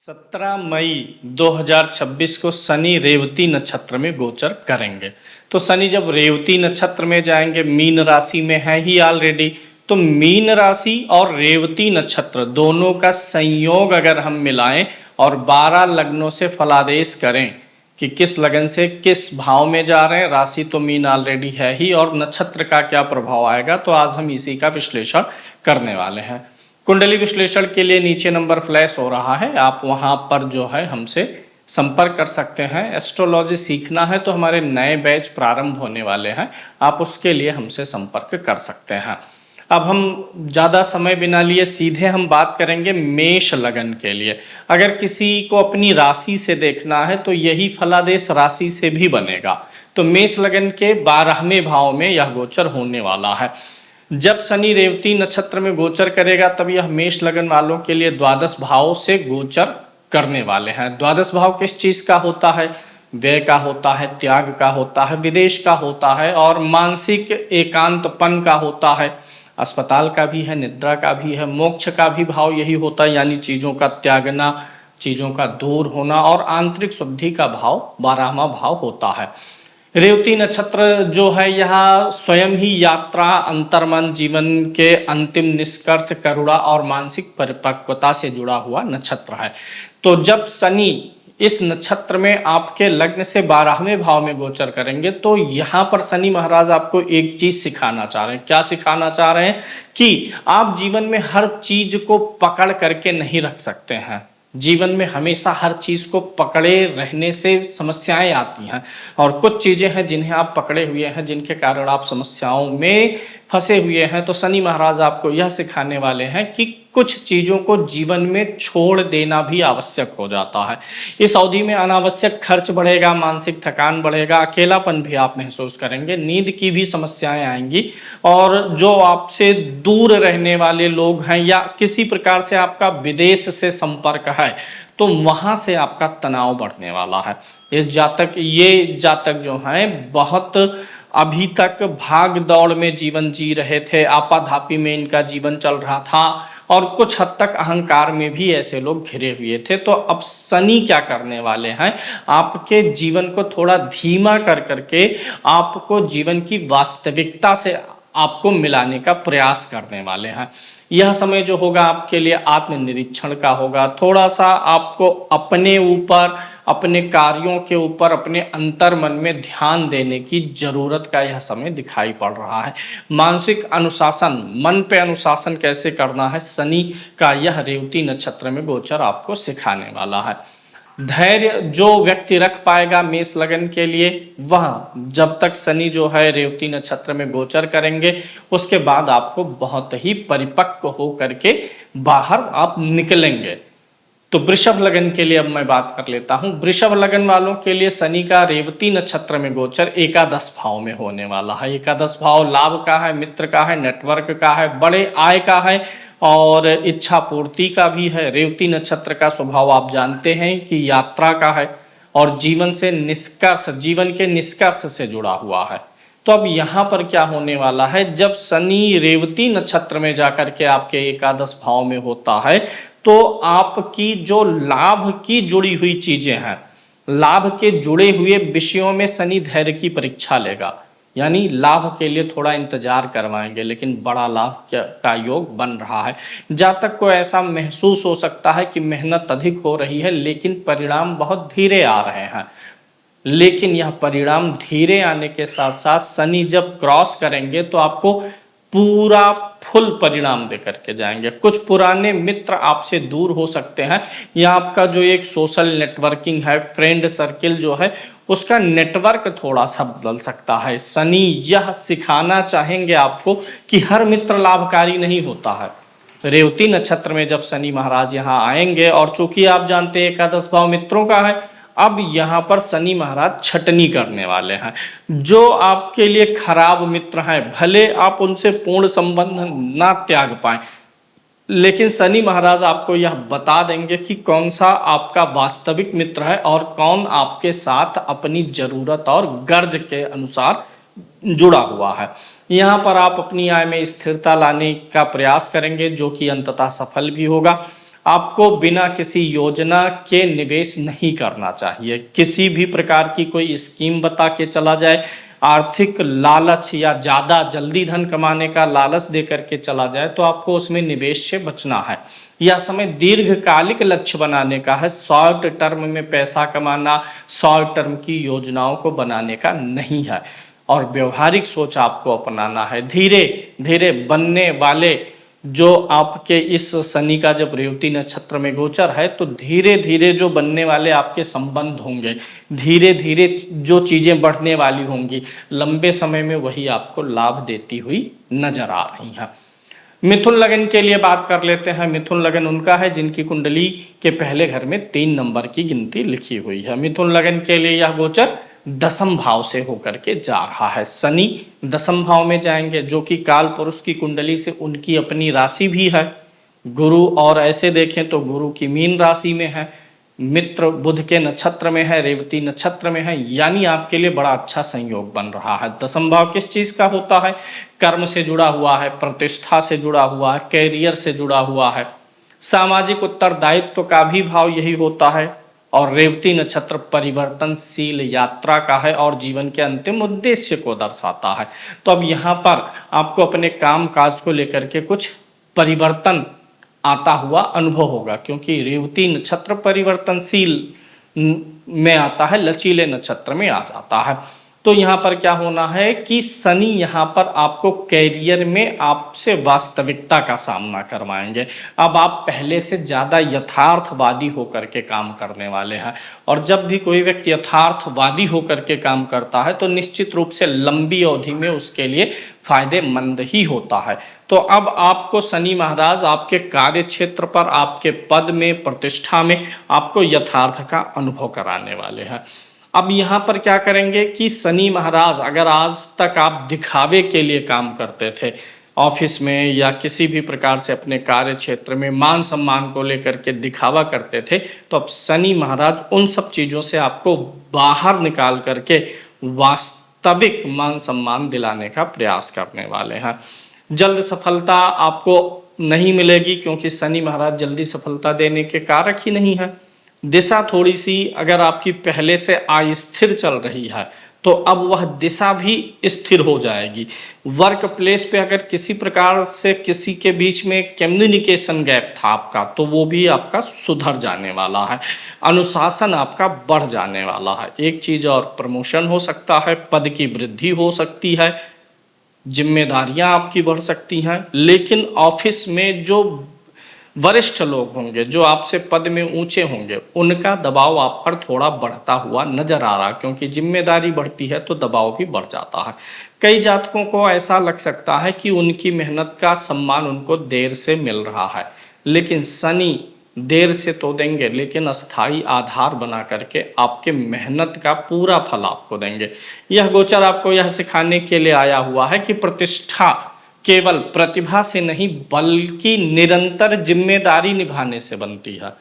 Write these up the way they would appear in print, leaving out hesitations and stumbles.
17 मई 2026 को शनि रेवती नक्षत्र में गोचर करेंगे। तो शनि जब रेवती नक्षत्र में जाएंगे, मीन राशि में है ही ऑलरेडी, तो मीन राशि और रेवती नक्षत्र दोनों का संयोग अगर हम मिलाएं और 12 लग्नों से फलादेश करें कि किस लगन से किस भाव में जा रहे हैं, राशि तो मीन ऑलरेडी है ही और नक्षत्र का क्या प्रभाव आएगा, तो आज हम इसी का विश्लेषण करने वाले हैं। कुंडली विश्लेषण के लिए नीचे नंबर फ्लैश हो रहा है, आप वहां पर जो है हमसे संपर्क कर सकते हैं। एस्ट्रोलॉजी सीखना है तो हमारे नए बैच प्रारंभ होने वाले हैं, आप उसके लिए हमसे संपर्क कर सकते हैं। अब हम ज़्यादा समय बिना लिए सीधे हम बात करेंगे मेष लगन के लिए। अगर किसी को अपनी राशि से देखना है तो यही फलादेश राशि से भी बनेगा। तो मेष लगन के 12वें भाव में यह गोचर होने वाला है। जब शनि रेवती नक्षत्र में गोचर करेगा तब यह मेष लगन वालों के लिए द्वादश भाव से गोचर करने वाले हैं। द्वादश भाव किस चीज का होता है? व्यय का होता है, त्याग का होता है, विदेश का होता है और मानसिक एकांतपन का होता है। अस्पताल का भी है, निद्रा का भी है, मोक्ष का भी भाव यही होता है, यानी चीजों का त्यागना, चीजों का दूर होना और आंतरिक शुद्धि का भाव 12वां भाव होता है। रेवती नक्षत्र जो है यह स्वयं ही यात्रा, अंतर्मन, जीवन के अंतिम निष्कर्ष, करुणा और मानसिक परिपक्वता से जुड़ा हुआ नक्षत्र है। तो जब शनि इस नक्षत्र में आपके लग्न से 12वें भाव में गोचर करेंगे तो यहाँ पर शनि महाराज आपको एक चीज सिखाना चाह रहे हैं। क्या सिखाना चाह रहे हैं? कि आप जीवन में हर चीज को पकड़ करके नहीं रख सकते हैं। जीवन में हमेशा हर चीज को पकड़े रहने से समस्याएं आती हैं और कुछ चीजें हैं जिन्हें आप पकड़े हुए हैं, जिनके कारण आप समस्याओं में फंसे हुए हैं। तो शनि महाराज आपको यह सिखाने वाले हैं कि कुछ चीजों को जीवन में छोड़ देना भी आवश्यक हो जाता है। इस अवधि में अनावश्यक खर्च बढ़ेगा, मानसिक थकान बढ़ेगा, अकेलापन भी आप महसूस करेंगे, नींद की भी समस्याएं आएंगी और जो आपसे दूर रहने वाले लोग हैं या किसी प्रकार से आपका विदेश से संपर्क है तो वहां से आपका तनाव बढ़ने वाला है। ये जातक जो हैं बहुत अभी तक भाग दौड़ में जीवन जी रहे थे, आपाधापी में इनका जीवन चल रहा था और कुछ हद तक अहंकार में भी ऐसे लोग घिरे हुए थे। तो अब शनि क्या करने वाले हैं? आपके जीवन को थोड़ा धीमा कर करके आपको जीवन की वास्तविकता से आपको मिलाने का प्रयास करने वाले हैं। यह समय जो होगा आपके लिए आत्मनिरीक्षण का होगा। थोड़ा सा आपको अपने ऊपर, अपने कार्यों के ऊपर, अपने अंतर मन में ध्यान देने की जरूरत का यह समय दिखाई पड़ रहा है। मानसिक अनुशासन, मन पे अनुशासन कैसे करना है, शनि का यह रेवती नक्षत्र में गोचर आपको सिखाने वाला है। धैर्य जो व्यक्ति रख पाएगा मेष लगन के लिए, वह जब तक शनि जो है रेवती नक्षत्र में गोचर करेंगे उसके बाद आपको बहुत ही परिपक्व हो करके बाहर आप निकलेंगे। तो वृषभ लगन के लिए अब मैं बात कर लेता हूं। वृषभ लगन वालों के लिए शनि का रेवती नक्षत्र में गोचर एकादश भाव में होने वाला है। एकादश भाव लाभ का है, मित्र का है, नेटवर्क का है, बड़े आय का है और इच्छा पूर्ति का भी है। रेवती नक्षत्र का स्वभाव आप जानते हैं कि यात्रा का है और जीवन से निष्कर्ष, जीवन के निष्कर्ष से जुड़ा हुआ है। तो अब यहाँ पर क्या होने वाला है, जब शनि रेवती नक्षत्र में जाकर के आपके एकादश भाव में होता है तो आपकी जो लाभ की जुड़ी हुई चीजें हैं, लाभ के जुड़े हुए विषयों में शनि धैर्य की परीक्षा लेगा, यानी लाभ के लिए थोड़ा इंतजार करवाएंगे, लेकिन बड़ा लाभ का योग बन रहा है। जातक को ऐसा महसूस हो सकता है कि मेहनत अधिक हो रही है लेकिन परिणाम बहुत धीरे आ रहे हैं। लेकिन यह परिणाम धीरे आने के साथ साथ शनि जब क्रॉस करेंगे तो आपको पूरा फुल परिणाम दे करके जाएंगे। कुछ पुराने मित्र आपसे दूर हो सकते हैं या आपका जो एक सोशल नेटवर्किंग है, फ्रेंड सर्किल जो है, उसका नेटवर्क थोड़ा सा बदल सकता है। शनि यह सिखाना चाहेंगे आपको कि हर मित्र लाभकारी नहीं होता है। रेवती नक्षत्र में जब शनि महाराज यहाँ आएंगे और चूंकि आप जानते हैं एकादश भाव मित्रों का है, अब यहाँ पर शनि महाराज छटनी करने वाले हैं। जो आपके लिए खराब मित्र हैं, भले आप उनसे पूर्ण संबंध ना त्याग पाए, लेकिन शनि महाराज आपको यह बता देंगे कि कौन सा आपका वास्तविक मित्र है और कौन आपके साथ अपनी जरूरत और गर्ज के अनुसार जुड़ा हुआ है। यहाँ पर आप अपनी आय में स्थिरता लाने का प्रयास करेंगे, जो कि अंततः सफल भी होगा। आपको बिना किसी योजना के निवेश नहीं करना चाहिए। किसी भी प्रकार की कोई स्कीम बता के चला जाए, आर्थिक लालच या ज़्यादा जल्दी धन कमाने का लालच दे करके चला जाए, तो आपको उसमें निवेश से बचना है। यह समय दीर्घकालिक लक्ष्य बनाने का है, शॉर्ट टर्म में पैसा कमाना, शॉर्ट टर्म की योजनाओं को बनाने का नहीं है। और व्यवहारिक सोच आपको अपनाना है। धीरे धीरे बनने वाले जो आपके इस शनि का जब रेवती नक्षत्र में गोचर है, तो धीरे धीरे जो बनने वाले आपके संबंध होंगे, धीरे धीरे जो चीजें बढ़ने वाली होंगी, लंबे समय में वही आपको लाभ देती हुई नजर आ रही हैं। मिथुन लगन के लिए बात कर लेते हैं। मिथुन लगन उनका है जिनकी कुंडली के पहले घर में 3 नंबर की गिनती लिखी हुई है। मिथुन लगन के लिए यह गोचर दसम भाव से होकर के जा रहा है। शनि दसम भाव में जाएंगे, जो कि काल पुरुष की कुंडली से उनकी अपनी राशि भी है। गुरु, और ऐसे देखें तो गुरु की मीन राशि में है, मित्र बुध के नक्षत्र में है, रेवती नक्षत्र में है, यानी आपके लिए बड़ा अच्छा संयोग बन रहा है। दसम भाव किस चीज का होता है? कर्म से जुड़ा हुआ है, प्रतिष्ठा से जुड़ा हुआ है, कैरियर से जुड़ा हुआ है, सामाजिक उत्तरदायित्व का भी भाव यही होता है। और रेवती नक्षत्र परिवर्तनशील यात्रा का है और जीवन के अंतिम उद्देश्य को दर्शाता है। तो अब यहाँ पर आपको अपने काम काज को लेकर के कुछ परिवर्तन आता हुआ अनुभव होगा, क्योंकि रेवती नक्षत्र परिवर्तनशील में आता है, लचीले नक्षत्र में आ जाता है। तो यहाँ पर क्या होना है कि शनि यहाँ पर आपको कैरियर में आपसे वास्तविकता का सामना करवाएंगे। अब आप पहले से ज़्यादा यथार्थवादी होकर के काम करने वाले हैं, और जब भी कोई व्यक्ति यथार्थवादी होकर के काम करता है तो निश्चित रूप से लंबी अवधि में उसके लिए फायदेमंद ही होता है। तो अब आपको शनि महाराज आपके कार्य क्षेत्र पर, आपके पद में, प्रतिष्ठा में आपको यथार्थ का अनुभव कराने वाले हैं। अब यहाँ पर क्या करेंगे कि शनि महाराज, अगर आज तक आप दिखावे के लिए काम करते थे ऑफिस में या किसी भी प्रकार से अपने कार्य क्षेत्र में, मान सम्मान को लेकर के दिखावा करते थे, तो अब शनि महाराज उन सब चीज़ों से आपको बाहर निकाल करके वास्तविक मान सम्मान दिलाने का प्रयास करने वाले हैं। जल्द सफलता आपको नहीं मिलेगी, क्योंकि शनि महाराज जल्दी सफलता देने के कारक ही नहीं है। दिशा थोड़ी सी अगर आपकी पहले से अस्थिर चल रही है, तो अब वह दिशा भी स्थिर हो जाएगी। वर्क प्लेस पे अगर किसी प्रकार से किसी के बीच में कम्युनिकेशन गैप था आपका, तो वो भी आपका सुधर जाने वाला है। अनुशासन आपका बढ़ जाने वाला है। एक चीज और, प्रमोशन हो सकता है, पद की वृद्धि हो सकती है, जिम्मेदारियां आपकी बढ़ सकती हैं। लेकिन ऑफिस में जो वरिष्ठ लोग होंगे, जो आपसे पद में ऊंचे होंगे, उनका दबाव आप पर थोड़ा बढ़ता हुआ नजर आ रहा है, क्योंकि जिम्मेदारी बढ़ती है तो दबाव भी बढ़ जाता है। कई जातकों को ऐसा लग सकता है कि उनकी मेहनत का सम्मान उनको देर से मिल रहा है, लेकिन शनि देर से तो देंगे, लेकिन अस्थाई आधार बना करके आपके मेहनत का पूरा फल आपको देंगे। यह गोचर आपको यह सिखाने के लिए आया हुआ है कि प्रतिष्ठा केवल प्रतिभा से नहीं, बल्कि निरंतर जिम्मेदारी निभाने से बनती है।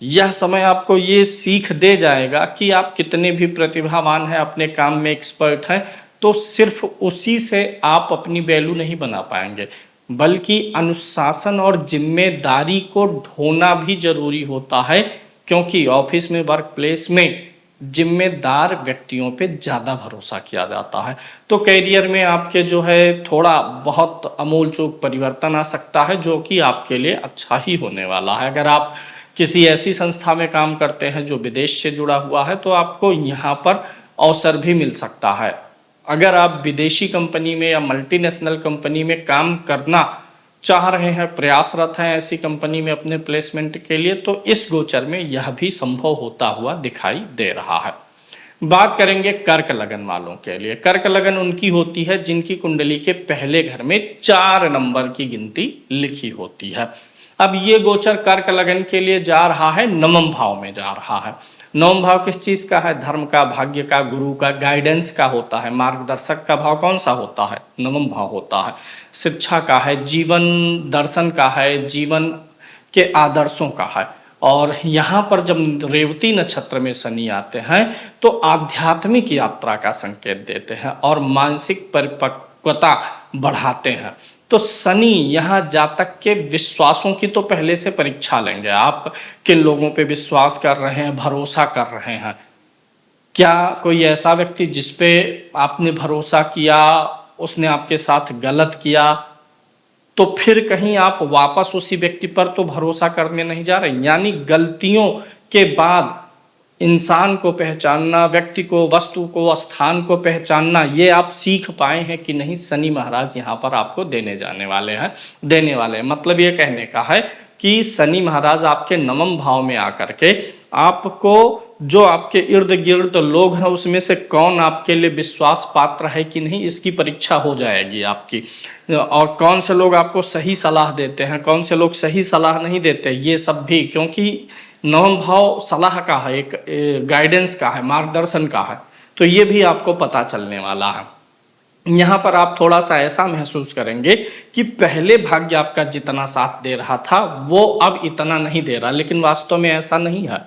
यह समय आपको ये सीख दे जाएगा कि आप कितने भी प्रतिभावान हैं, अपने काम में एक्सपर्ट हैं, तो सिर्फ उसी से आप अपनी वैल्यू नहीं बना पाएंगे, बल्कि अनुशासन और जिम्मेदारी को ढोना भी जरूरी होता है। क्योंकि ऑफिस में, वर्क प्लेस में जिम्मेदार व्यक्तियों पे ज़्यादा भरोसा किया जाता है। तो कैरियर में आपके जो है थोड़ा बहुत अमूल चूक परिवर्तन आ सकता है, जो कि आपके लिए अच्छा ही होने वाला है। अगर आप किसी ऐसी संस्था में काम करते हैं जो विदेश से जुड़ा हुआ है, तो आपको यहाँ पर अवसर भी मिल सकता है। अगर आप विदेशी कंपनी में या मल्टीनेशनल कंपनी में काम करना चाह रहे हैं, प्रयासरत हैं ऐसी कंपनी में अपने प्लेसमेंट के लिए, तो इस गोचर में यह भी संभव होता हुआ दिखाई दे रहा है। बात करेंगे कर्क लगन वालों के लिए। कर्क लगन उनकी होती है जिनकी कुंडली के पहले घर में 4 नंबर की गिनती लिखी होती है। अब ये गोचर कर्क लगन के लिए जा रहा है, नवम भाव में जा रहा है। नवम भाव किस चीज का है? धर्म का, भाग्य का, गुरु का, गाइडेंस का होता है। मार्गदर्शक का भाव कौन सा होता है? नवम भाव होता है। शिक्षा का है, जीवन दर्शन का है, जीवन के आदर्शों का है। और यहाँ पर जब रेवती नक्षत्र में शनि आते हैं, तो आध्यात्मिक यात्रा का संकेत देते हैं और मानसिक परिपक्वता परिपक्वता बढ़ाते हैं। तो शनि यहाँ जातक के विश्वासों की तो पहले से परीक्षा लेंगे। आप किन लोगों पे विश्वास कर रहे हैं, भरोसा कर रहे हैं। क्या कोई ऐसा व्यक्ति जिस पे आपने भरोसा किया, उसने आपके साथ गलत किया, तो फिर कहीं आप वापस उसी व्यक्ति पर तो भरोसा करने नहीं जा रहे। यानी गलतियों के बाद इंसान को पहचानना, व्यक्ति को, वस्तु को, स्थान को पहचानना, ये आप सीख पाए हैं कि नहीं, शनि महाराज यहाँ पर आपको देने वाले हैं। मतलब ये कहने का है कि शनि महाराज आपके नवम भाव में आकर के आपको, जो आपके इर्द गिर्द लोग हैं उसमें से कौन आपके लिए विश्वास पात्र है कि नहीं, इसकी परीक्षा हो जाएगी आपकी। और कौन से लोग आपको सही सलाह देते हैं, कौन से लोग सही सलाह नहीं देते, ये सब भी, क्योंकि नवम भाव सलाह का है, एक गाइडेंस का है, मार्गदर्शन का है, तो ये भी आपको पता चलने वाला है। यहाँ पर आप थोड़ा सा ऐसा महसूस करेंगे कि पहले भाग्य आपका जितना साथ दे रहा था वो अब इतना नहीं दे रहा, लेकिन वास्तव में ऐसा नहीं है।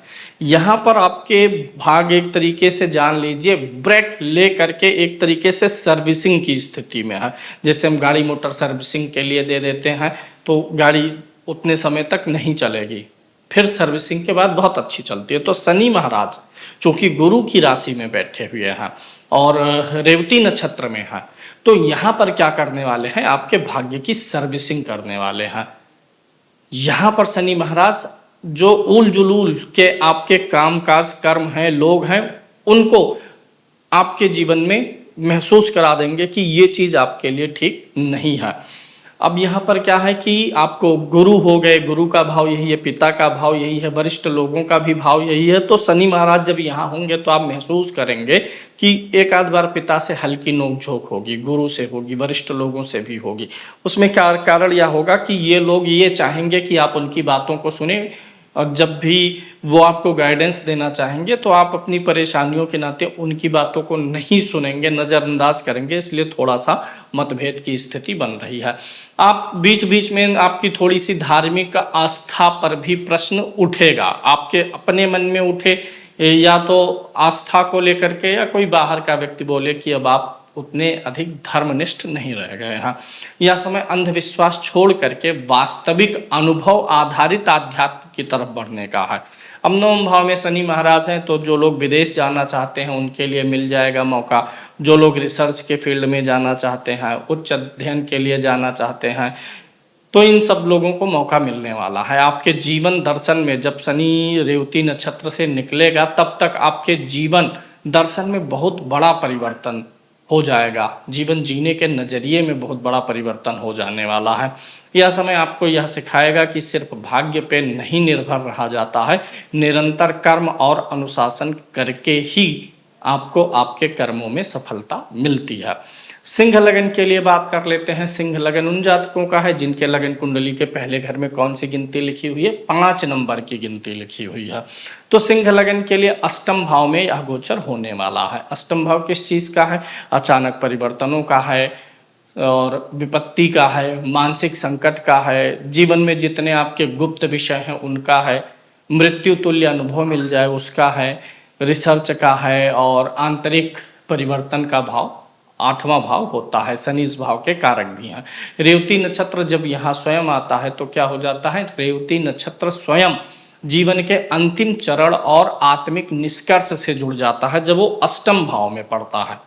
यहाँ पर आपके भाग्य एक तरीके से जान लीजिए ब्रेक ले करके एक तरीके से सर्विसिंग की स्थिति में है। जैसे हम गाड़ी मोटर सर्विसिंग के लिए दे देते हैं तो गाड़ी उतने समय तक नहीं चलेगी, फिर सर्विसिंग के बाद बहुत अच्छी चलती है। तो शनि महाराज चूंकि गुरु की राशि में बैठे हुए हैं और रेवती नक्षत्र में है, तो यहाँ पर क्या करने वाले हैं, आपके भाग्य की सर्विसिंग करने वाले हैं। यहाँ पर शनि महाराज जो उल जुलूल के आपके काम काज कर्म हैं, लोग हैं, उनको आपके जीवन में महसूस करा देंगे कि ये चीज आपके लिए ठीक नहीं है। अब यहाँ पर क्या है कि आपको गुरु हो गए, गुरु का भाव यही है, पिता का भाव यही है, वरिष्ठ लोगों का भी भाव यही है। तो शनि महाराज जब यहाँ होंगे तो आप महसूस करेंगे कि एक आध बार पिता से हल्की नोकझोंक होगी, गुरु से होगी, वरिष्ठ लोगों से भी होगी। उसमें क्या कारण यह होगा कि ये लोग ये चाहेंगे कि आप उनकी बातों को सुने, और जब भी वो आपको गाइडेंस देना चाहेंगे तो आप अपनी परेशानियों के नाते उनकी बातों को नहीं सुनेंगे, नज़रअंदाज करेंगे। इसलिए थोड़ा सा मतभेद की स्थिति बन रही है। आप बीच बीच में आपकी थोड़ी सी धार्मिक आस्था पर भी प्रश्न उठेगा, आपके अपने मन में उठे, या तो आस्था को लेकर के, या कोई बाहर का व्यक्ति बोले कि अब आप उतने अधिक धर्मनिष्ठ नहीं रह गए हैं। यह समय अंधविश्वास छोड़ करके वास्तविक अनुभव आधारित आध्यात्म की तरफ बढ़ने का है। अब नवम भाव में शनि महाराज हैं तो जो लोग विदेश जाना चाहते हैं उनके लिए मिल जाएगा मौका। जो लोग रिसर्च के फील्ड में जाना चाहते हैं, उच्च अध्ययन के लिए जाना चाहते हैं, तो इन सब लोगों को मौका मिलने वाला है। आपके जीवन दर्शन में जब शनि रेवती नक्षत्र से निकलेगा तब तक आपके जीवन दर्शन में बहुत बड़ा परिवर्तन हो जाएगा। जीवन जीने के नजरिए में बहुत बड़ा परिवर्तन हो जाने वाला है। यह समय आपको यह सिखाएगा कि सिर्फ भाग्य पे नहीं निर्भर रहा जाता है, निरंतर कर्म और अनुशासन करके ही आपको आपके कर्मों में सफलता मिलती है। सिंह लगन के लिए बात कर लेते हैं। सिंह लगन उन जातकों का है जिनके लगन कुंडली के पहले घर में कौन सी गिनती लिखी हुई है, 5 नंबर की गिनती लिखी हुई है। तो सिंह लगन के लिए अष्टम भाव में यह गोचर होने वाला है। अष्टम भाव किस चीज का है, अचानक परिवर्तनों का है, और विपत्ति का है, मानसिक संकट का है, जीवन में जितने आपके गुप्त विषय हैं उनका है, मृत्यु तुल्य अनुभव मिल जाए उसका है, रिसर्च का है, और आंतरिक परिवर्तन का भाव 8वां भाव होता है। शनि इस भाव के कारक भी हैं। रेवती नक्षत्र जब यहाँ स्वयं आता है तो क्या हो जाता है, रेवती नक्षत्र स्वयं जीवन के अंतिम चरण और आत्मिक निष्कर्ष से जुड़ जाता है जब वो अष्टम भाव में पड़ता है।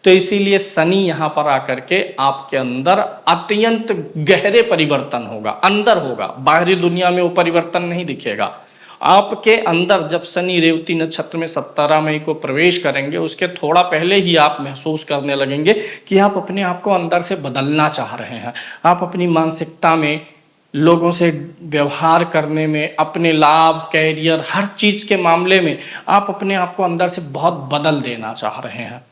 तो इसीलिए शनि यहाँ पर आकर के आपके अंदर अत्यंत गहरे परिवर्तन होगा, अंदर होगा, बाहरी दुनिया में वो परिवर्तन नहीं दिखेगा। आपके अंदर जब शनि रेवती नक्षत्र में 17 मई को प्रवेश करेंगे उसके थोड़ा पहले ही आप महसूस करने लगेंगे कि आप अपने आप को अंदर से बदलना चाह रहे हैं। आप अपनी मानसिकता में, लोगों से व्यवहार करने में, अपने लाभ, कैरियर, हर चीज के मामले में आप अपने आप को अंदर से बहुत बदल देना चाह रहे हैं।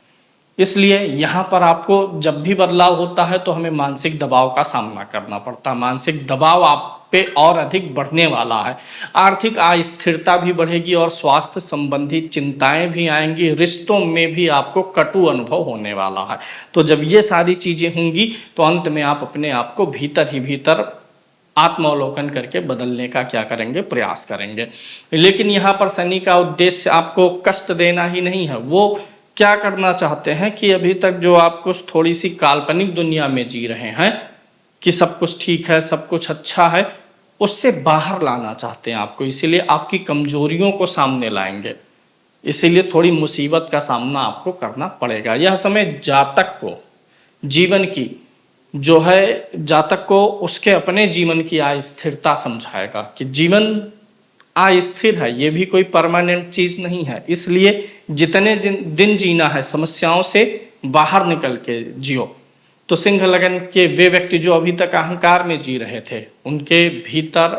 इसलिए यहाँ पर आपको जब भी बदलाव होता है तो हमें मानसिक दबाव का सामना करना पड़ता है। मानसिक दबाव आप पे और अधिक बढ़ने वाला है। आर्थिक अस्थिरता भी बढ़ेगी और स्वास्थ्य संबंधी चिंताएं भी आएंगी। रिश्तों में भी आपको कटु अनुभव होने वाला है। तो जब ये सारी चीजें होंगी तो अंत में आप अपने आप को भीतर ही भीतर आत्मावलोकन करके बदलने का क्या करेंगे, प्रयास करेंगे। लेकिन यहाँ पर शनि का उद्देश्य आपको कष्ट देना ही नहीं है, वो क्या करना चाहते हैं कि अभी तक जो आप कुछ थोड़ी सी काल्पनिक दुनिया में जी रहे हैं कि सब कुछ ठीक है, सब कुछ अच्छा है, उससे बाहर लाना चाहते हैं आपको, इसीलिए आपकी कमजोरियों को सामने लाएंगे, इसीलिए थोड़ी मुसीबत का सामना आपको करना पड़ेगा। यह समय जातक को जीवन की जो है, जातक को उसके अपने जीवन की अस्थिरता समझाएगा कि जीवन अस्थिर है, ये भी कोई परमानेंट चीज नहीं है, इसलिए जितने दिन जीना है समस्याओं से बाहर निकल के जियो। तो सिंह लगन के वे व्यक्ति जो अभी तक अहंकार में जी रहे थे, उनके भीतर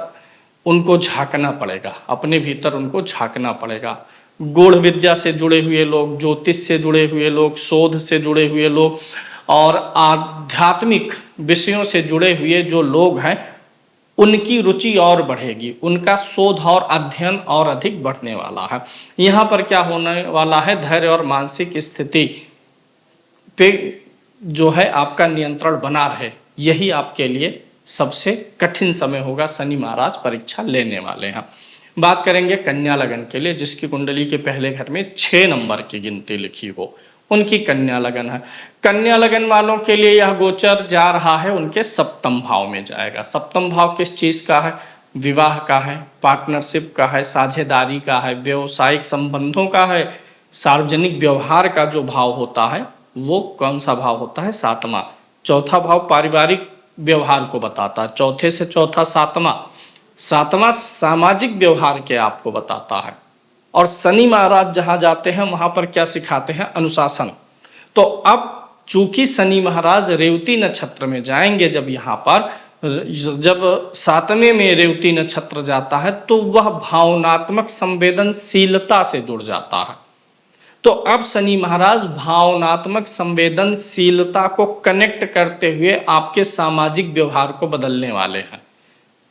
उनको झांकना पड़ेगा, अपने भीतर उनको झांकना पड़ेगा। गूढ़ विद्या से जुड़े हुए लोग, ज्योतिष से जुड़े हुए लोग, शोध से जुड़े हुए लोग और आध्यात्मिक विषयों से जुड़े हुए जो लोग हैं, उनकी रुचि और बढ़ेगी, उनका शोध और अध्ययन और अधिक बढ़ने वाला है। यहाँ पर क्या होने वाला है, धैर्य और मानसिक स्थिति पे जो है आपका नियंत्रण बना रहे, यही आपके लिए सबसे कठिन समय होगा। शनि महाराज परीक्षा लेने वाले हैं। बात करेंगे कन्या लगन के लिए, जिसकी कुंडली के पहले घर में 6 नंबर की गिनती लिखी हो, उनकी कन्या लगन है। कन्या लगन वालों के लिए यह गोचर जा रहा है, उनके सप्तम भाव में जाएगा। सप्तम भाव किस चीज का है? विवाह का है, पार्टनरशिप का है, साझेदारी का है, व्यवसायिक संबंधों का है, सार्वजनिक व्यवहार का जो भाव होता है वो कौन सा भाव होता है? 7वां। चौथा भाव पारिवारिक व्यवहार को बताता है, चौथे से चौथा 7वां। 7वां सामाजिक व्यवहार के आपको बताता है। और शनि महाराज जहां जाते हैं वहां पर क्या सिखाते हैं? अनुशासन। तो अब चूंकि शनि महाराज रेवती नक्षत्र में जाएंगे, जब यहाँ पर जब 7वें में रेवती नक्षत्र जाता है तो वह भावनात्मक संवेदनशीलता से जुड़ जाता है। तो अब शनि महाराज भावनात्मक संवेदनशीलता को कनेक्ट करते हुए आपके सामाजिक व्यवहार को बदलने वाले हैं।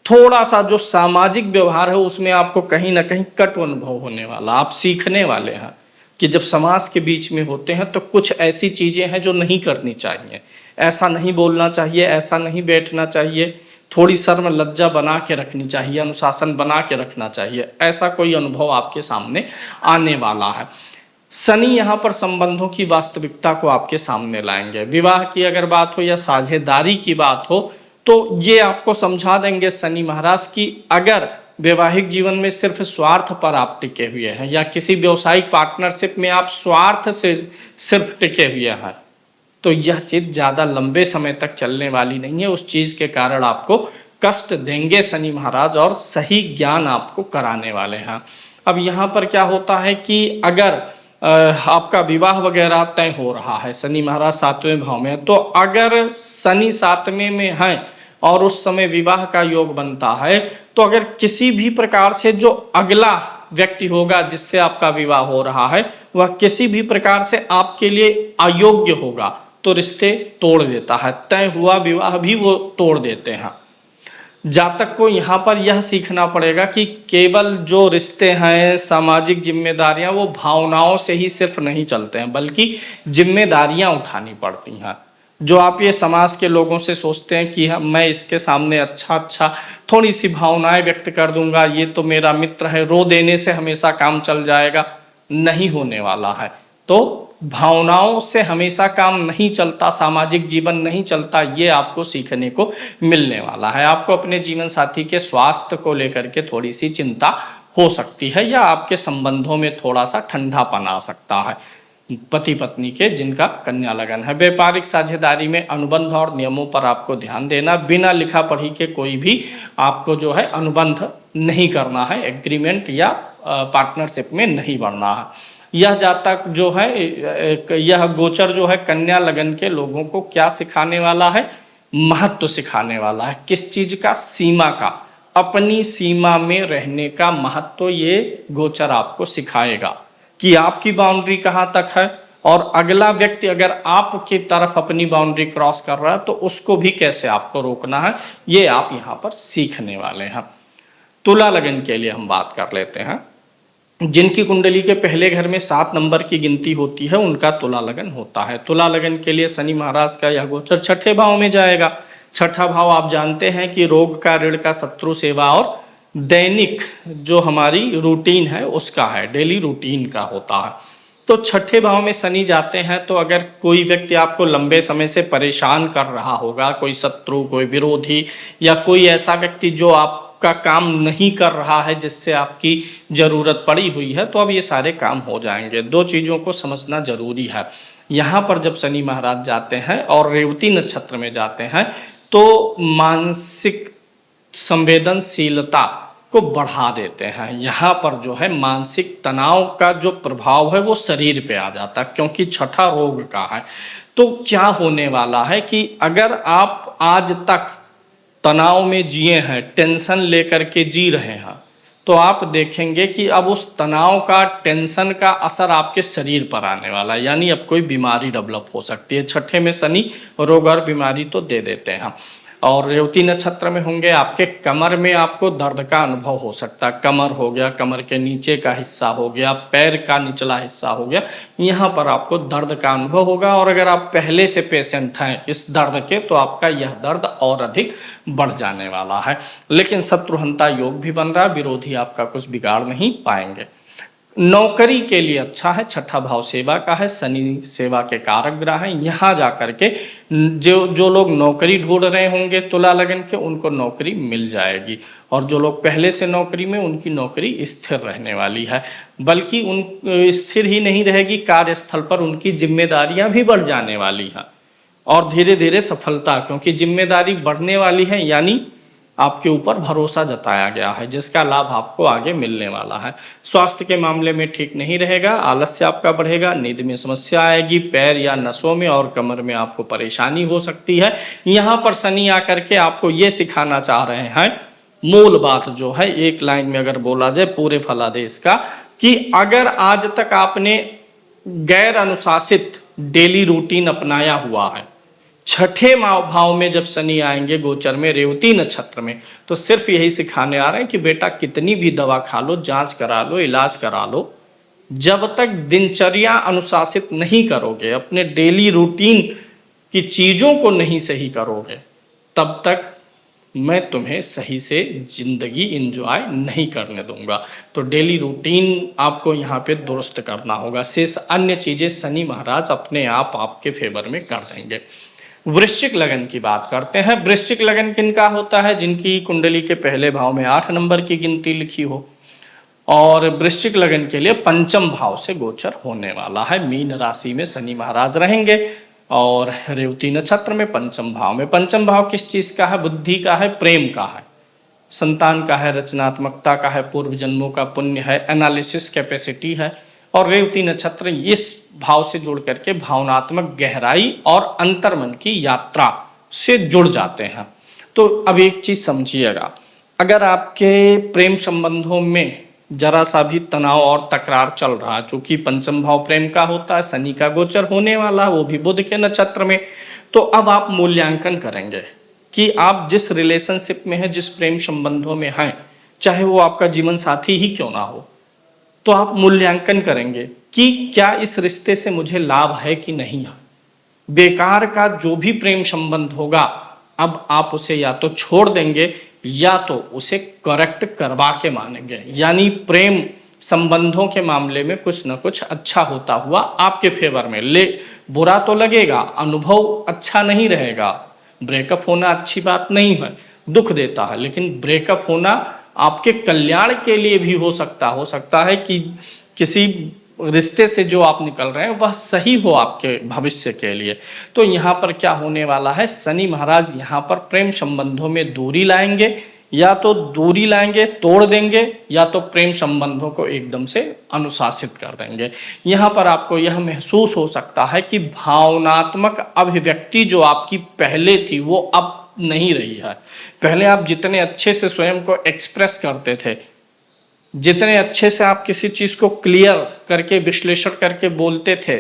थोड़ा सा जो सामाजिक व्यवहार है उसमें आपको कहीं ना कहीं कट अनुभव होने वाला, आप सीखने वाले हैं कि जब समाज के बीच में होते हैं तो कुछ ऐसी चीजें हैं जो नहीं करनी चाहिए, ऐसा नहीं बोलना चाहिए, ऐसा नहीं बैठना चाहिए, थोड़ी शर्म लज्जा बना के रखनी चाहिए, अनुशासन बना के रखना चाहिए, ऐसा कोई अनुभव आपके सामने आने वाला है। शनि यहाँ पर संबंधों की वास्तविकता को आपके सामने लाएंगे। विवाह की अगर बात हो या साझेदारी की बात हो तो ये आपको समझा देंगे शनि महाराज की अगर वैवाहिक जीवन में सिर्फ स्वार्थ पर आप टिके हुए हैं या किसी व्यवसायिक पार्टनरशिप में आप स्वार्थ से सिर्फ टिके हुए हैं तो यह चीज ज्यादा लंबे समय तक चलने वाली नहीं है। उस चीज के कारण आपको कष्ट देंगे शनि महाराज और सही ज्ञान आपको कराने वाले हैं। अब यहाँ पर क्या होता है कि अगर आपका विवाह वगैरह तय हो रहा है, शनि महाराज 7वें भाव में है, तो अगर शनि 7वें में है और उस समय विवाह का योग बनता है तो अगर किसी भी प्रकार से जो अगला व्यक्ति होगा जिससे आपका विवाह हो रहा है वह किसी भी प्रकार से आपके लिए अयोग्य होगा तो रिश्ते तोड़ देता है, तय हुआ विवाह भी वो तोड़ देते हैं। जातक को यहाँ पर यह सीखना पड़ेगा कि केवल जो रिश्ते हैं, सामाजिक जिम्मेदारियां, वो भावनाओं से ही सिर्फ नहीं चलते हैं बल्कि जिम्मेदारियां उठानी पड़ती हैं। जो आप ये समाज के लोगों से सोचते हैं कि मैं इसके सामने अच्छा थोड़ी सी भावनाएं व्यक्त कर दूंगा, ये तो मेरा मित्र है, रो देने से हमेशा काम चल जाएगा, नहीं होने वाला है। तो भावनाओं से हमेशा काम नहीं चलता, सामाजिक जीवन नहीं चलता, ये आपको सीखने को मिलने वाला है। आपको अपने जीवन साथी के स्वास्थ्य को लेकर के थोड़ी सी चिंता हो सकती है या आपके संबंधों में थोड़ा सा ठंडापन आ सकता है पति पत्नी के जिनका कन्या लगन है। व्यापारिक साझेदारी में अनुबंध और नियमों पर आपको ध्यान देना, बिना लिखा पढ़ी के कोई भी आपको जो है अनुबंध नहीं करना है, एग्रीमेंट या पार्टनरशिप में नहीं बढ़ना है। यह जातक जो है, यह गोचर जो है कन्या लगन के लोगों को क्या सिखाने वाला है? महत्व सिखाने वाला है। किस चीज का? सीमा का, अपनी सीमा में रहने का महत्व ये गोचर आपको सिखाएगा कि आपकी बाउंड्री कहां तक है और अगला व्यक्ति अगर आपकी तरफ अपनी बाउंड्री क्रॉस कर रहा है तो उसको भी कैसे आपको रोकना है, ये आप यहां पर सीखने वाले हैं। तुला लगन के लिए हम बात कर लेते हैं। जिनकी कुंडली के पहले घर में 7 नंबर की गिनती होती है उनका तुला लगन होता है। तुला लगन के लिए शनि महाराज का यह गोचर 6ठे भाव में जाएगा। 6ठा भाव आप जानते हैं कि रोग का, ऋण का, शत्रु सेवा और दैनिक जो हमारी रूटीन है उसका है, डेली रूटीन का होता है। तो छठे भाव में शनि जाते हैं तो अगर कोई व्यक्ति आपको लंबे समय से परेशान कर रहा होगा, कोई शत्रु, कोई विरोधी या कोई ऐसा व्यक्ति जो आपका काम नहीं कर रहा है जिससे आपकी जरूरत पड़ी हुई है, तो अब ये सारे काम हो जाएंगे। दो चीजों को समझना जरूरी है। यहाँ पर जब शनि महाराज जाते हैं और रेवती नक्षत्र में जाते हैं तो मानसिक संवेदनशीलता को बढ़ा देते हैं। यहाँ पर जो है मानसिक तनाव का जो प्रभाव है वो शरीर पे आ जाता है, क्योंकि छठा रोग का है। तो क्या होने वाला है कि अगर आप आज तक तनाव में जिए हैं, टेंशन लेकर के जी रहे हैं, तो आप देखेंगे कि अब उस तनाव का, टेंशन का असर आपके शरीर पर आने वाला है, यानी अब कोई बीमारी डेवलप हो सकती है। छठे में शनि रोग और बीमारी तो दे देते हैं। और रेवती नक्षत्र में होंगे, आपके कमर में आपको दर्द का अनुभव हो सकता है। कमर हो गया, कमर के नीचे का हिस्सा हो गया, पैर का निचला हिस्सा हो गया, यहाँ पर आपको दर्द का अनुभव होगा। और अगर आप पहले से पेशेंट हैं इस दर्द के, तो आपका यह दर्द और अधिक बढ़ जाने वाला है। लेकिन शत्रुहंता योग भी बन रहा है, विरोधी आपका कुछ बिगाड़ नहीं पाएंगे। नौकरी के लिए अच्छा है, छठा भाव सेवा का है, शनि सेवा के कारक ग्रह है। यहाँ जाकर के जो लोग नौकरी ढूंढ रहे होंगे तुला लगन के, उनको नौकरी मिल जाएगी। और जो लोग पहले से नौकरी में, उनकी नौकरी स्थिर रहने वाली है। बल्कि उन स्थिर ही नहीं रहेगी, कार्यस्थल पर उनकी जिम्मेदारियां भी बढ़ जाने वाली हैं और धीरे धीरे सफलता, क्योंकि जिम्मेदारी बढ़ने वाली है यानी आपके ऊपर भरोसा जताया गया है, जिसका लाभ आपको आगे मिलने वाला है। स्वास्थ्य के मामले में ठीक नहीं रहेगा, आलस्य आपका बढ़ेगा, नींद में समस्या आएगी, पैर या नसों में और कमर में आपको परेशानी हो सकती है। यहाँ पर शनि आकर के आपको ये सिखाना चाह रहे हैं, मूल बात जो है एक लाइन में अगर बोला जाए पूरे फलादेश का, कि अगर आज तक आपने गैर अनुशासित डेली रूटीन अपनाया हुआ है, छठे भाव में जब शनि आएंगे गोचर में रेवती नक्षत्र में, तो सिर्फ यही सिखाने आ रहे हैं कि बेटा कितनी भी दवा खा लो, जांच करा लो, इलाज करा लो, जब तक दिनचर्या अनुशासित नहीं करोगे, अपने डेली रूटीन की चीजों को नहीं सही करोगे, तब तक मैं तुम्हें सही से जिंदगी एंजॉय नहीं करने दूंगा। तो डेली रूटीन आपको यहाँ पे दुरुस्त करना होगा। शेष अन्य चीजें शनि महाराज अपने आप आपके फेवर में कर देंगे। वृश्चिक लगन की बात करते हैं। वृश्चिक लगन किनका होता है? जिनकी कुंडली के पहले भाव में 8 नंबर की गिनती लिखी हो। और वृश्चिक लगन के लिए पंचम भाव से गोचर होने वाला है। मीन राशि में शनि महाराज रहेंगे और रेवती नक्षत्र में पंचम भाव में। पंचम भाव किस चीज का है? बुद्धि का है, प्रेम का है, संतान का है, रचनात्मकता का है, पूर्व जन्मों का पुण्य है, एनालिसिस कैपेसिटी है। और रेवती नक्षत्र इस भाव से जुड़ करके भावनात्मक गहराई और अंतर्मन की यात्रा से जुड़ जाते हैं। तो अब एक चीज समझिएगा, अगर आपके प्रेम संबंधों में जरा सा भी तनाव और तकरार चल रहा है, चूंकि पंचम भाव प्रेम का होता है, शनि का गोचर होने वाला, वो भी बुध के नक्षत्र में, तो अब आप मूल्यांकन करेंगे कि आप जिस रिलेशनशिप में हैं, जिस प्रेम संबंधों में हैं, चाहे वो आपका जीवन साथी ही क्यों ना हो, तो आप मूल्यांकन करेंगे कि क्या इस रिश्ते से मुझे लाभ है कि नहीं है। बेकार का जो भी प्रेम संबंध होगा, अब आप उसे या तो छोड़ देंगे या तो उसे करेक्ट करवा के मानेंगे। यानी प्रेम संबंधों के मामले में कुछ ना कुछ अच्छा होता हुआ आपके फेवर में। बुरा तो लगेगा, अनुभव अच्छा नहीं रहेगा। ब्रेकअप होना अच्छी बात नहीं है, दुख देता है, लेकिन ब्रेकअप होना आपके कल्याण के लिए भी हो सकता है कि किसी रिश्ते से जो आप निकल रहे हैं वह सही हो आपके भविष्य के लिए। तो यहाँ पर क्या होने वाला है, शनि महाराज यहाँ पर प्रेम संबंधों में दूरी लाएंगे, या तो दूरी लाएंगे, तोड़ देंगे, या तो प्रेम संबंधों को एकदम से अनुशासित कर देंगे। यहाँ पर आपको यह महसूस हो सकता है कि भावनात्मक अभिव्यक्ति जो आपकी पहले थी वो अब नहीं रही है। पहले आप जितने अच्छे से स्वयं को एक्सप्रेस करते थे, जितने अच्छे से आप किसी चीज को क्लियर करके विश्लेषण करके बोलते थे,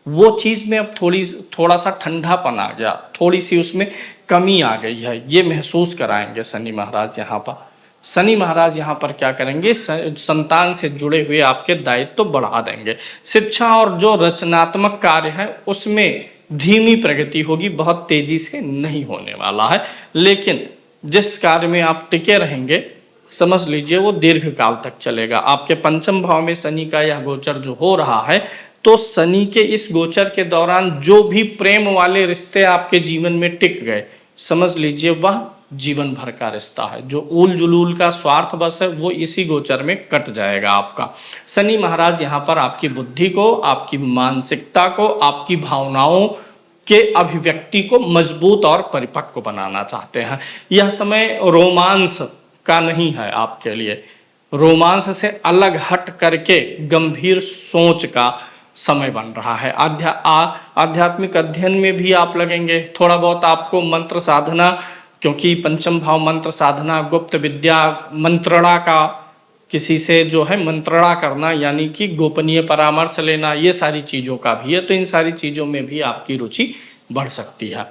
वो चीज में अब थोड़ा सा ठंडापन आ गया, थोड़ी सी उसमें कमी आ गई है। ये महसूस कराएंगे शनि महाराज यहाँ पर। शनि महाराज यहाँ पर क्या करेंगे, संतान से जुड़े हुए आपके दायित्व तो बढ़ा देंगे। शिक्षा और जो रचनात्मक कार्य है उसमें धीमी प्रगति होगी, बहुत तेजी से नहीं होने वाला है। लेकिन जिस कार्य में आप टिके रहेंगे, समझ लीजिए वो दीर्घ काल तक चलेगा। आपके पंचम भाव में शनि का यह गोचर जो हो रहा है, तो शनि के इस गोचर के दौरान जो भी प्रेम वाले रिश्ते आपके जीवन में टिक गए, समझ लीजिए वह जीवन भर का रिश्ता है। जो उल जुलूल का स्वार्थ बस है वो इसी गोचर में कट जाएगा आपका। शनि महाराज यहाँ पर आपकी बुद्धि को, आपकी मानसिकता को, आपकी भावनाओं के अभिव्यक्ति को मजबूत और परिपक्व बनाना चाहते हैं। यह समय रोमांस का नहीं है आपके लिए, रोमांस से अलग हट करके गंभीर सोच का समय बन रहा है। आध्यात्मिक अध्ययन में भी आप लगेंगे, थोड़ा बहुत आपको मंत्र साधना, क्योंकि पंचम भाव मंत्र साधना, गुप्त विद्या, मंत्रणा का, किसी से जो है मंत्रणा करना यानी कि गोपनीय परामर्श लेना, ये सारी चीज़ों का भी है। तो इन सारी चीज़ों में भी आपकी रुचि बढ़ सकती है।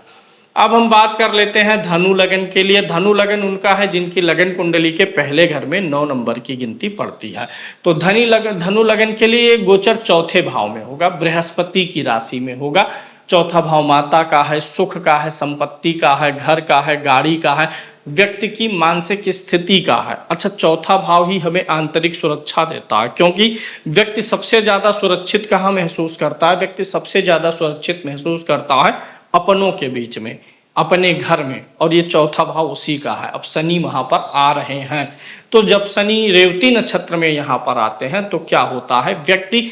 अब हम बात कर लेते हैं धनु लगन के लिए। धनु लगन उनका है जिनकी लगन कुंडली के पहले घर में 9 नंबर की गिनती पड़ती है। तो धनु लगन के लिए गोचर चौथे भाव में होगा, बृहस्पति की राशि में होगा। चौथा भाव माता का है, सुख का है, संपत्ति का है, घर का है, गाड़ी का है, व्यक्ति की मानसिक स्थिति का है। अच्छा, चौथा भाव ही हमें आंतरिक सुरक्षा देता है, क्योंकि व्यक्ति सबसे ज्यादा सुरक्षित कहाँ महसूस करता है? व्यक्ति सबसे ज्यादा सुरक्षित महसूस करता है अपनों के बीच में, अपने घर में, और ये चौथा भाव उसी का है। अब शनि वहां पर आ रहे हैं, तो जब शनि रेवती नक्षत्र में यहाँ पर आते हैं तो क्या होता है? व्यक्ति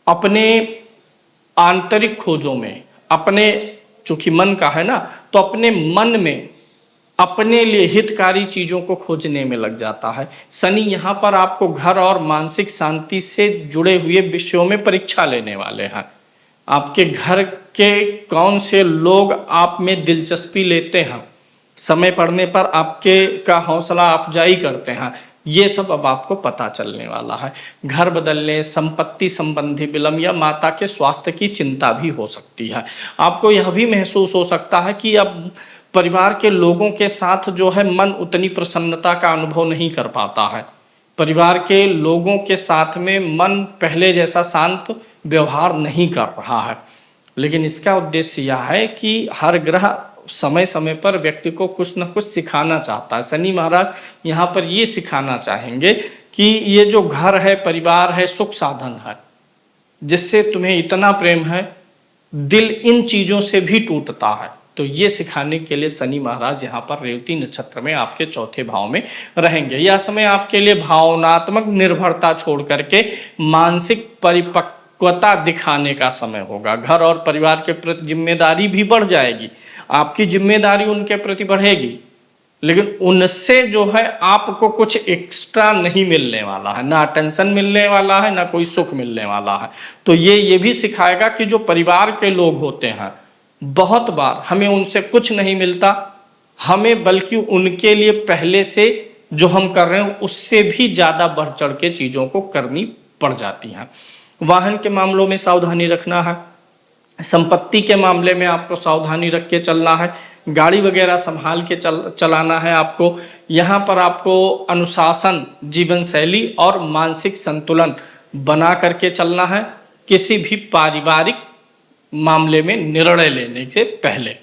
अपने आंतरिक खोजों में, अपने, चूंकि मन का है ना, तो अपने मन में अपने लिए हितकारी चीजों को खोजने में लग जाता है। शनि यहाँ पर आपको घर और मानसिक शांति से जुड़े हुए विषयों में परीक्षा लेने वाले हैं। आपके घर के कौन से लोग आप में दिलचस्पी लेते हैं, समय पड़ने पर आपके का हौसला अफजाई करते हैं, ये सब अब आपको पता चलने वाला है। घर बदलने, संपत्ति संबंधी विलंब या माता के स्वास्थ्य की चिंता भी हो सकती है। आपको यह भी महसूस हो सकता है कि अब परिवार के लोगों के साथ जो है मन उतनी प्रसन्नता का अनुभव नहीं कर पाता है। परिवार के लोगों के साथ में मन पहले जैसा शांत व्यवहार नहीं कर रहा है। लेकिन इसका उद्देश्य यह है कि हर ग्रह समय समय पर व्यक्ति को कुछ न कुछ सिखाना चाहता है। शनि महाराज यहाँ पर ये सिखाना चाहेंगे कि ये जो घर है, परिवार है, सुख साधन है, जिससे तुम्हें इतना प्रेम है, दिल इन चीजों से भी टूटता है। तो ये सिखाने के लिए शनि महाराज यहाँ पर रेवती नक्षत्र में आपके चौथे भाव में रहेंगे। यह समय आपके लिए भावनात्मक निर्भरता छोड़ करके मानसिक परिपक्वता दिखाने का समय होगा। घर और परिवार के प्रति जिम्मेदारी भी बढ़ जाएगी, आपकी जिम्मेदारी उनके प्रति बढ़ेगी, लेकिन उनसे जो है आपको कुछ एक्स्ट्रा नहीं मिलने वाला है, ना टेंशन मिलने वाला है, ना कोई सुख मिलने वाला है। तो ये भी सिखाएगा कि जो परिवार के लोग होते हैं, बहुत बार हमें उनसे कुछ नहीं मिलता, हमें बल्कि उनके लिए पहले से जो हम कर रहे हैं उससे भी ज्यादा बढ़ चढ़ के चीजों को करनी पड़ जाती हैं। वाहन के मामलों में सावधानी रखना है, संपत्ति के मामले में आपको सावधानी रख के चलना है, गाड़ी वगैरह संभाल के चलाना है आपको। यहाँ पर आपको अनुशासन, जीवन शैली और मानसिक संतुलन बना करके चलना है किसी भी पारिवारिक मामले में निर्णय लेने से पहले।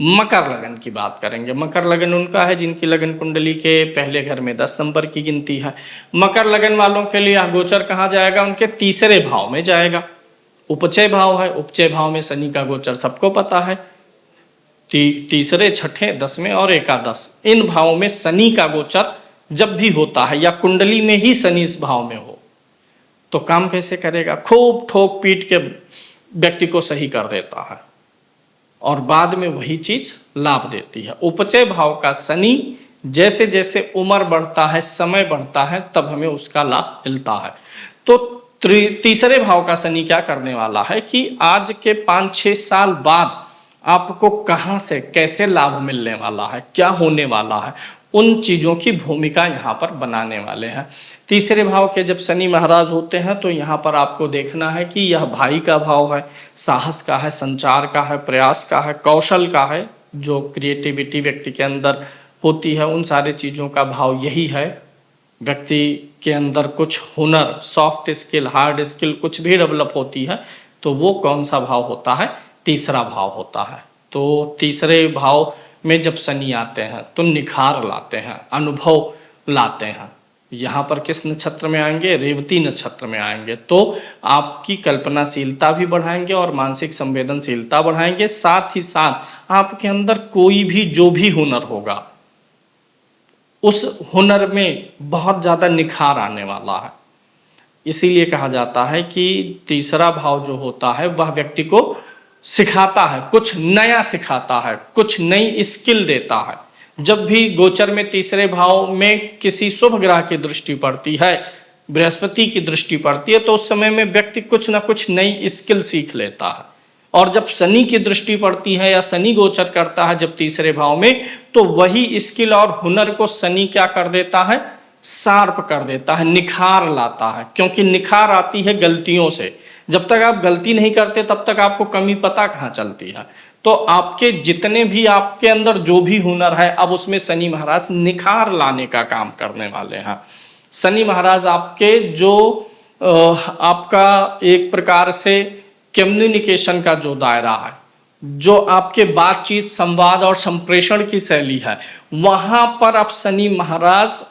मकर लगन की बात करेंगे। मकर लगन उनका है जिनकी लगन कुंडली के पहले घर में 10 नंबर की गिनती है। मकर लगन वालों के लिए गोचर कहाँ जाएगा? उनके तीसरे भाव में जाएगा। उपचय भाव है, उपचय भाव में शनि का गोचर सबको पता है। तीसरे, छठे, 10वें और एकादश, इन भावों में शनि का गोचर जब भी होता है या कुंडली में ही शनि इस भाव में हो तो काम कैसे करेगा? खूब ठोक पीट के व्यक्ति को सही कर देता है और बाद में वही चीज लाभ देती है। उपचय भाव का शनि जैसे जैसे उम्र बढ़ता है, समय बढ़ता है, तब हमें उसका लाभ मिलता है। तो तीसरे भाव का शनि क्या करने वाला है कि आज के 5-6 साल बाद आपको कहां से कैसे लाभ मिलने वाला है, क्या होने वाला है, उन चीजों की भूमिका यहाँ पर बनाने वाले हैं। तीसरे भाव के जब शनि महाराज होते हैं तो यहाँ पर आपको देखना है कि यह भाई का भाव है, साहस का है, संचार का है, प्रयास का है, कौशल का है, जो क्रिएटिविटी व्यक्ति के अंदर होती है, उन सारे चीज़ों का भाव यही है। व्यक्ति के अंदर कुछ हुनर, सॉफ्ट स्किल, हार्ड स्किल कुछ भी डेवलप होती है तो वो कौन सा भाव होता है? तीसरा भाव होता है। तो तीसरे भाव में जब शनि आते हैं तो निखार लाते हैं, अनुभव लाते हैं, यहाँ पर किस नक्षत्र में आएंगे? रेवती नक्षत्र में आएंगे। तो आपकी कल्पनाशीलता भी बढ़ाएंगे और मानसिक संवेदनशीलता बढ़ाएंगे। साथ ही साथ आपके अंदर कोई भी जो भी हुनर होगा उस हुनर में बहुत ज़्यादा निखार आने वाला है। इसीलिए कहा जाता है कि तीसरा भाव जो होता है वह व्यक्ति को सिखाता है, कुछ नया सिखाता है, कुछ नई स्किल देता है। जब भी गोचर में तीसरे भाव में किसी शुभ ग्रह की दृष्टि पड़ती है, बृहस्पति की दृष्टि पड़ती है, तो उस समय में व्यक्ति कुछ ना कुछ नई स्किल सीख लेता है। और जब शनि की दृष्टि पड़ती है या शनि गोचर करता है जब तीसरे भाव में, तो वही स्किल और हुनर को शनि क्या कर देता है? शार्प कर देता है, निखार लाता है। क्योंकि निखार आती है गलतियों से। जब तक आप गलती नहीं करते तब तक आपको कमी पता कहाँ चलती है। तो आपके जितने भी आपके अंदर जो भी हुनर है, अब उसमें शनि महाराज निखार लाने का काम करने वाले हैं। शनि महाराज आपके जो आपका एक प्रकार से कम्युनिकेशन का जो दायरा है, जो आपके बातचीत, संवाद और संप्रेषण की शैली है, वहां पर अब शनि महाराज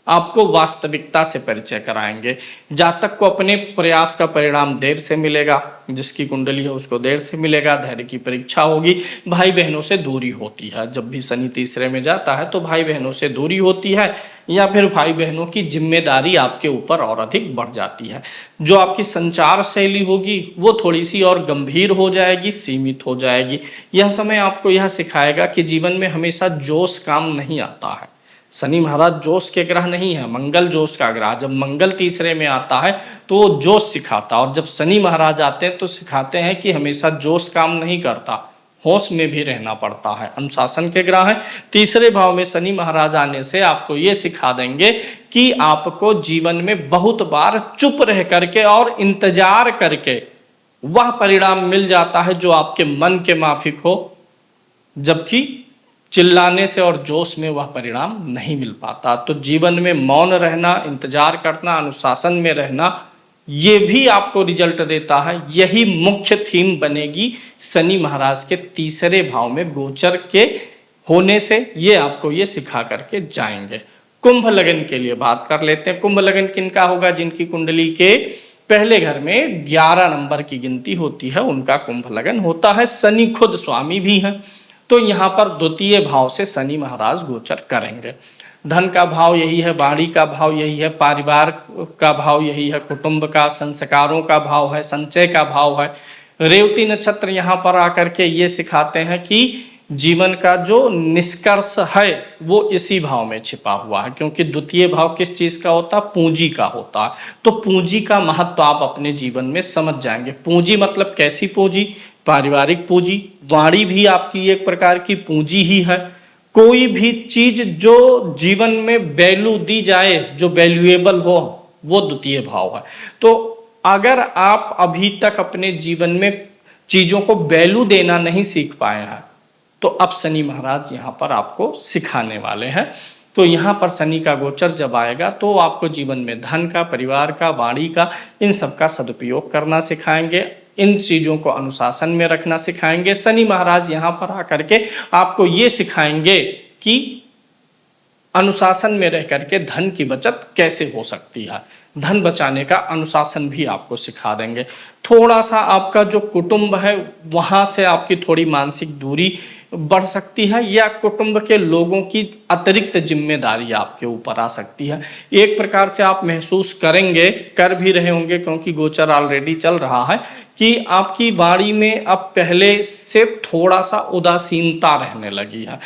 आपको वास्तविकता से परिचय कराएंगे। जातक को अपने प्रयास का परिणाम देर से मिलेगा, जिसकी कुंडली है उसको देर से मिलेगा, धैर्य की परीक्षा होगी, भाई बहनों से दूरी होती है। जब भी शनि तीसरे में जाता है तो भाई बहनों से दूरी होती है, या फिर भाई बहनों की जिम्मेदारी आपके ऊपर और अधिक बढ़ जाती है। जो आपकी संचार शैली होगी वो थोड़ी सी और गंभीर हो जाएगी, सीमित हो जाएगी। यह समय आपको यह सिखाएगा कि जीवन में हमेशा जोश काम नहीं आता है। शनि महाराज जोश के ग्रह नहीं है, मंगल जोश का ग्रह। जब मंगल तीसरे में आता है तो वो जोश सिखाता है, और जब शनि महाराज आते हैं तो सिखाते हैं कि हमेशा जोश काम नहीं करता, होश में भी रहना पड़ता है। अनुशासन के ग्रह है। तीसरे भाव में शनि महाराज आने से आपको ये सिखा देंगे कि आपको जीवन में बहुत बार चुप रह करके और इंतजार करके वह परिणाम मिल जाता है जो आपके मन के माफिक हो, जबकि चिल्लाने से और जोश में वह परिणाम नहीं मिल पाता। तो जीवन में मौन रहना, इंतजार करना, अनुशासन में रहना, ये भी आपको रिजल्ट देता है। यही मुख्य थीम बनेगी शनि महाराज के तीसरे भाव में गोचर के होने से। ये आपको ये सिखा करके जाएंगे। कुंभ लगन के लिए बात कर लेते हैं। कुंभ लगन किनका होगा? जिनकी कुंडली के पहले घर में 11 नंबर की गिनती होती है, उनका कुंभ लगन होता है। शनि खुद स्वामी भी हैं। तो यहाँ पर द्वितीय भाव से शनि महाराज गोचर करेंगे। धन का भाव यही है, वाणी का भाव यही है, परिवार का भाव यही है, कुटुंब का, संस्कारों का भाव है, संचय का भाव है। रेवती नक्षत्र यहाँ पर आकर के ये सिखाते हैं कि जीवन का जो निष्कर्ष है वो इसी भाव में छिपा हुआ है। क्योंकि द्वितीय भाव किस चीज का होता है? पूंजी का होता है। तो पूंजी का महत्व आप अपने जीवन में समझ जाएंगे। पूंजी मतलब कैसी पूंजी? पारिवारिक पूंजी। वाणी भी आपकी एक प्रकार की पूंजी ही है। कोई भी चीज जो जीवन में वैल्यू दी जाए, जो वैल्यूएबल हो, वो द्वितीय भाव है। तो अगर आप अभी तक अपने जीवन में चीजों को वैल्यू देना नहीं सीख पाए हैं, तो अब शनि महाराज यहाँ पर आपको सिखाने वाले हैं। तो यहाँ पर शनि का गोचर जब आएगा तो आपको जीवन में धन का, परिवार का, वाणी का, इन सब का सदुपयोग करना सिखाएंगे। इन चीज़ों को अनुशासन में रखना सिखाएंगे। शनि महाराज यहाँ पर आकर के आपको ये सिखाएंगे कि अनुशासन में रह करके धन की बचत कैसे हो सकती है। धन बचाने का अनुशासन भी आपको सिखा देंगे। थोड़ा सा आपका जो कुटुंब है वहाँ से आपकी थोड़ी मानसिक दूरी बढ़ सकती है, या कुटुंब के लोगों की अतिरिक्त जिम्मेदारी आपके ऊपर आ सकती है। एक प्रकार से आप महसूस करेंगे, कर भी रहे होंगे क्योंकि गोचर ऑलरेडी चल रहा है, कि आपकी वाणी में अब पहले से थोड़ा सा उदासीनता रहने लगी है।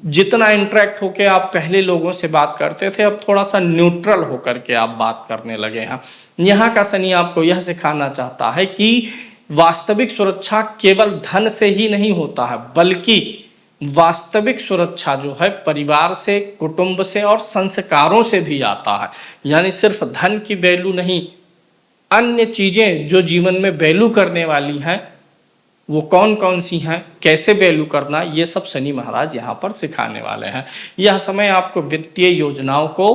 जितना इंटरेक्ट होके आप पहले लोगों से बात करते थे, अब थोड़ा सा न्यूट्रल होकर के आप बात करने लगे हैं। यहाँ का शनि आपको यह सिखाना चाहता है कि वास्तविक सुरक्षा केवल धन से ही नहीं होता है, बल्कि वास्तविक सुरक्षा जो है परिवार से, कुटुंब से और संस्कारों से भी आता है। यानी सिर्फ धन की वैल्यू नहीं, अन्य चीजें जो जीवन में वैल्यू करने वाली हैं वो कौन कौन सी हैं, कैसे वैल्यू करना, ये सब शनि महाराज यहाँ पर सिखाने वाले हैं। यह समय आपको वित्तीय योजनाओं को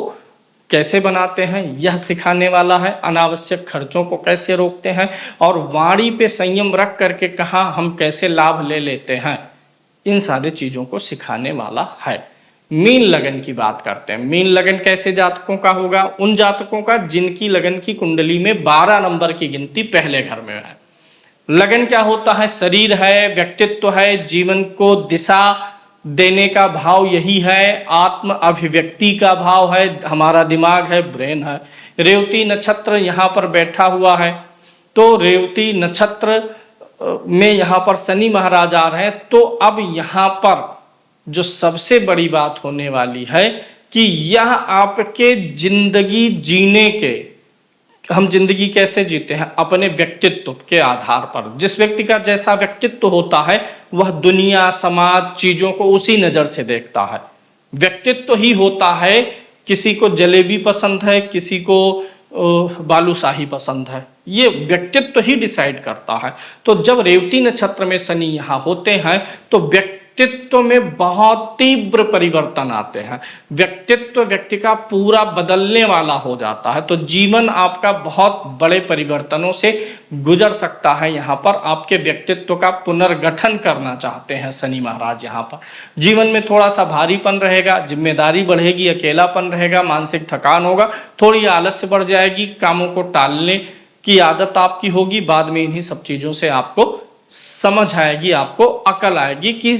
कैसे बनाते हैं यह सिखाने वाला है। अनावश्यक खर्चों को कैसे रोकते हैं, और वाणी पे संयम रख करके कहाँ हम कैसे लाभ ले लेते हैं, इन सारी चीज़ों को सिखाने वाला है। मीन लगन की बात करते हैं। मीन लगन कैसे जातकों का होगा? उन जातकों का जिनकी लगन की कुंडली में 12 नंबर की गिनती पहले घर में है। लगन क्या होता है? शरीर है, व्यक्तित्व है, जीवन को दिशा देने का भाव यही है, आत्म अभिव्यक्ति का भाव है, हमारा दिमाग है, ब्रेन है। रेवती नक्षत्र यहाँ पर बैठा हुआ है, तो रेवती नक्षत्र में यहाँ पर शनि महाराज आ रहे हैं। तो अब यहाँ पर जो सबसे बड़ी बात होने वाली है कि यह आपके जिंदगी जीने के, हम जिंदगी कैसे जीते हैं? अपने व्यक्तित्व के आधार पर। जिस व्यक्ति का जैसा व्यक्तित्व होता है वह दुनिया, समाज, चीजों को उसी नजर से देखता है। व्यक्तित्व ही होता है, किसी को जलेबी पसंद है, किसी को बालूशाही पसंद है, ये व्यक्तित्व ही डिसाइड करता है। तो जब रेवती नक्षत्र में शनि यहाँ होते हैं तो व्यक्तित्व में बहुत तीव्र परिवर्तन आते हैं। व्यक्तित्व व्यक्ति का पूरा बदलने वाला हो जाता है। तो जीवन आपका बहुत बड़े परिवर्तनों से गुजर सकता है। यहाँ पर आपके व्यक्तित्व का पुनर्गठन करना चाहते हैं शनि महाराज। यहाँ पर जीवन में थोड़ा सा भारीपन रहेगा, जिम्मेदारी बढ़ेगी, अकेलापन रहेगा, मानसिक थकान होगा, थोड़ी आलस्य बढ़ जाएगी, कामों को टालने की आदत आपकी होगी। बाद में इन्हीं सब चीजों से आपको समझ आएगी, आपको अकल आएगी कि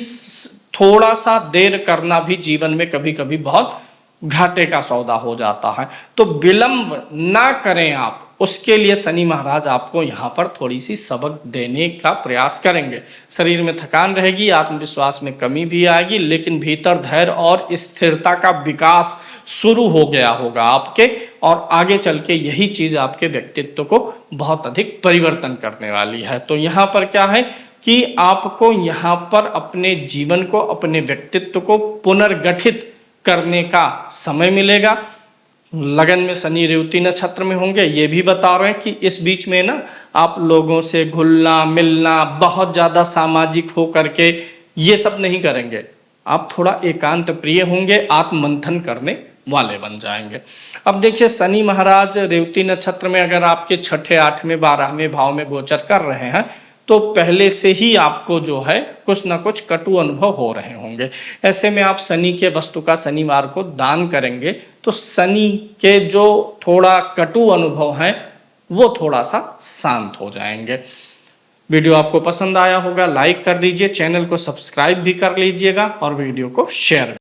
थोड़ा सा देर करना भी जीवन में कभी कभी बहुत घाटे का सौदा हो जाता है। तो विलंब ना करें आप, उसके लिए शनि महाराज आपको यहाँ पर थोड़ी सी सबक देने का प्रयास करेंगे। शरीर में थकान रहेगी, आत्मविश्वास में कमी भी आएगी, लेकिन भीतर धैर्य और स्थिरता का विकास शुरू हो गया होगा आपके, और आगे चल के यही चीज आपके व्यक्तित्व को बहुत अधिक परिवर्तन करने वाली है। तो यहाँ पर क्या है कि आपको यहाँ पर अपने जीवन को, अपने व्यक्तित्व को पुनर्गठित करने का समय मिलेगा। लगन में शनि रेवती नक्षत्र में होंगे, ये भी बता रहे हैं कि इस बीच में ना आप लोगों से घुलना मिलना, बहुत ज्यादा सामाजिक हो करके ये सब नहीं करेंगे। आप थोड़ा एकांत प्रिय होंगे, आत्ममंथन करने वाले बन जाएंगे। अब देखिए शनि महाराज रेवती नक्षत्र में अगर आपके छठे, आठवें, 12वें भाव में गोचर कर रहे हैं तो पहले से ही आपको जो है कुछ ना कुछ कटु अनुभव हो रहे होंगे। ऐसे में आप शनि के वस्तु का शनिवार को दान करेंगे तो शनि के जो थोड़ा कटु अनुभव हैं वो थोड़ा सा शांत हो जाएंगे। वीडियो आपको पसंद आया होगा, लाइक कर दीजिए, चैनल को सब्सक्राइब भी कर लीजिएगा और वीडियो को शेयर